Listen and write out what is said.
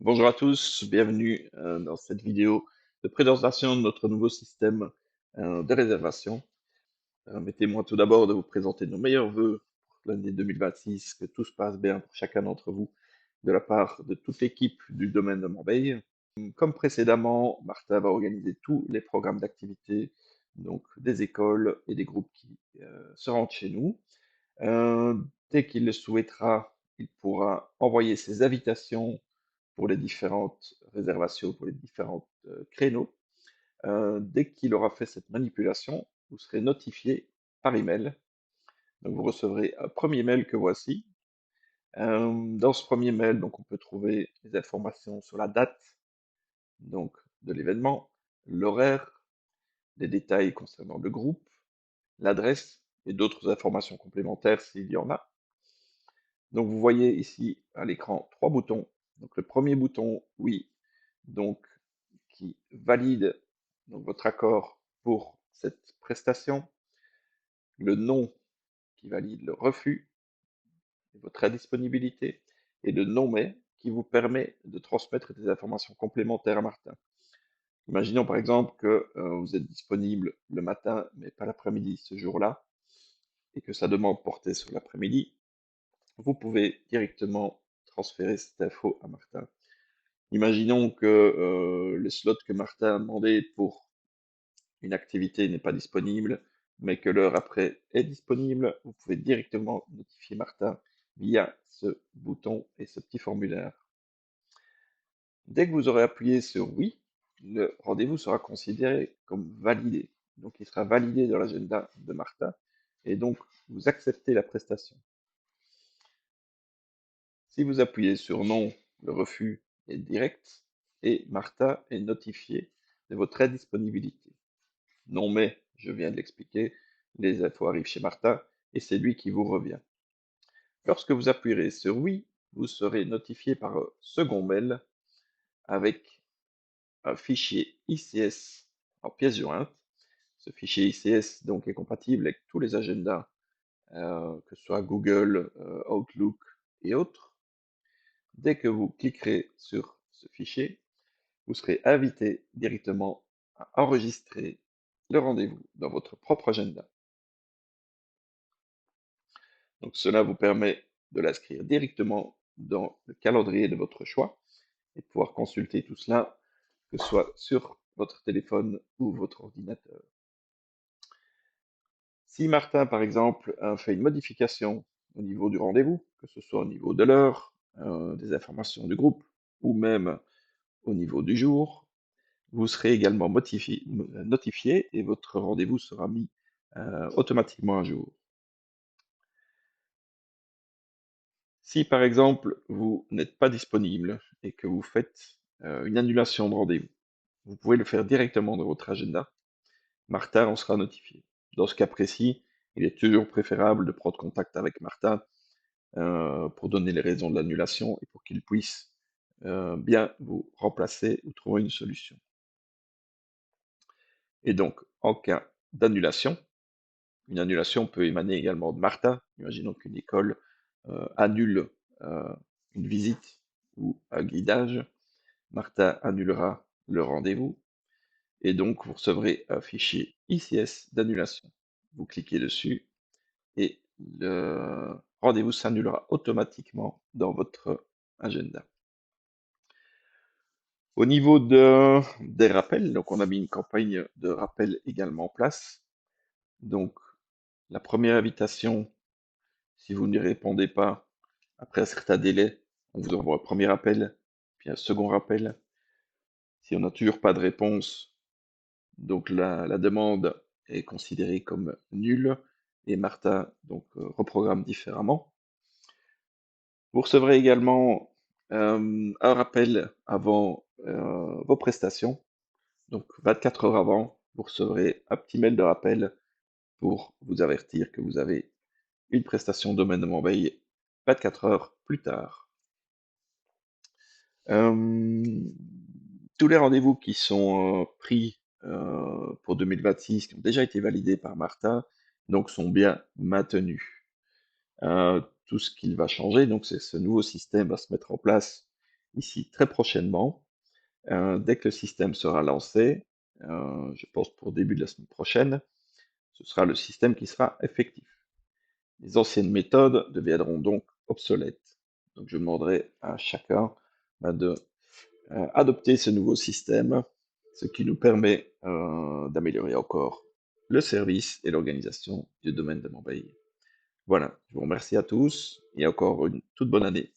Bonjour à tous, bienvenue dans cette vidéo de présentation de notre nouveau système de réservation. Permettez-moi tout d'abord de vous présenter nos meilleurs vœux pour l'année 2026, que tout se passe bien pour chacun d'entre vous, de la part de toute l'équipe du domaine de Morbeil. Comme précédemment, Martin va organiser tous les programmes d'activité, donc des écoles et des groupes qui se rendent chez nous. Euh, Dès qu'il le souhaitera, il pourra envoyer ses invitations pour les différentes réservations, pour les différents créneaux. Dès qu'il aura fait cette manipulation, vous serez notifié par email. Donc vous recevrez un premier mail que voici. Dans ce premier mail, donc on peut trouver les informations sur la date donc de l'événement, l'horaire, les détails concernant le groupe, l'adresse et d'autres informations complémentaires s'il y en a. Donc vous voyez ici à l'écran trois boutons. Donc le premier bouton, oui, donc qui valide donc, votre accord pour cette prestation, le non qui valide le refus et votre indisponibilité, et le non mais qui vous permet de transmettre des informations complémentaires à Martin. Imaginons par exemple que vous êtes disponible le matin mais pas l'après-midi ce jour-là, et que sa demande portait sur l'après-midi, vous pouvez directement transférer cette info à Martin. Imaginons que le slot que Martin a demandé pour une activité n'est pas disponible, mais que l'heure après est disponible, vous pouvez directement notifier Martin via ce bouton et ce petit formulaire. Dès que vous aurez appuyé sur oui, le rendez-vous sera considéré comme validé. Donc il sera validé dans l'agenda de Martin et donc vous acceptez la prestation. Si vous appuyez sur non, le refus est direct et Martin est notifié de votre indisponibilité. Non mais, je viens de l'expliquer, les infos arrivent chez Martin et c'est lui qui vous revient. Lorsque vous appuierez sur oui, vous serez notifié par un second mail avec un fichier ICS en pièce jointe. Ce fichier ICS donc est compatible avec tous les agendas, que ce soit Google, Outlook et autres. Dès que vous cliquerez sur ce fichier, vous serez invité directement à enregistrer le rendez-vous dans votre propre agenda. Donc cela vous permet de l'inscrire directement dans le calendrier de votre choix et de pouvoir consulter tout cela, que ce soit sur votre téléphone ou votre ordinateur. Si Martin, par exemple, a fait une modification au niveau du rendez-vous, que ce soit au niveau de l'heure, des informations du groupe, ou même au niveau du jour, vous serez également notifié et votre rendez-vous sera mis automatiquement à jour. Si par exemple vous n'êtes pas disponible et que vous faites une annulation de rendez-vous, vous pouvez le faire directement dans votre agenda. Martin en sera notifié. Dans ce cas précis, il est toujours préférable de prendre contact avec Martin pour donner les raisons de l'annulation et pour qu'il puisse bien vous remplacer ou trouver une solution. Et donc, en cas d'annulation, une annulation peut émaner également de Martin. Imaginons qu'une école annule euh, une visite ou un guidage. Martin annulera le rendez-vous et donc vous recevrez un fichier ICS d'annulation. Vous cliquez dessus et le rendez-vous s'annulera automatiquement dans votre agenda. Au niveau des rappels, donc on a mis une campagne de rappel également en place. Donc la première invitation, si vous n'y répondez pas après un certain délai, on vous envoie un premier appel, puis un second rappel. Si on n'a toujours pas de réponse, donc la demande est considérée comme nulle et Martin donc reprogramme différemment. Vous recevrez également un rappel avant vos prestations. Donc 24 heures avant, vous recevrez un petit mail de rappel pour vous avertir que vous avez une prestation domaine de Montveille 24 heures plus tard. Euh, Tous les rendez-vous qui sont pris pour 2026, qui ont déjà été validés par Martin, donc sont bien maintenus. Tout ce qu'il va changer, donc c'est ce nouveau système va se mettre en place ici très prochainement. Dès que le système sera lancé, je pense pour début de la semaine prochaine, ce sera le système qui sera effectif. Les anciennes méthodes deviendront donc obsolètes. Donc je demanderai à chacun de adopter ce nouveau système, ce qui nous permet d'améliorer encore le service et l'organisation du domaine de Montpellier. Voilà, je vous remercie à tous et encore une toute bonne année.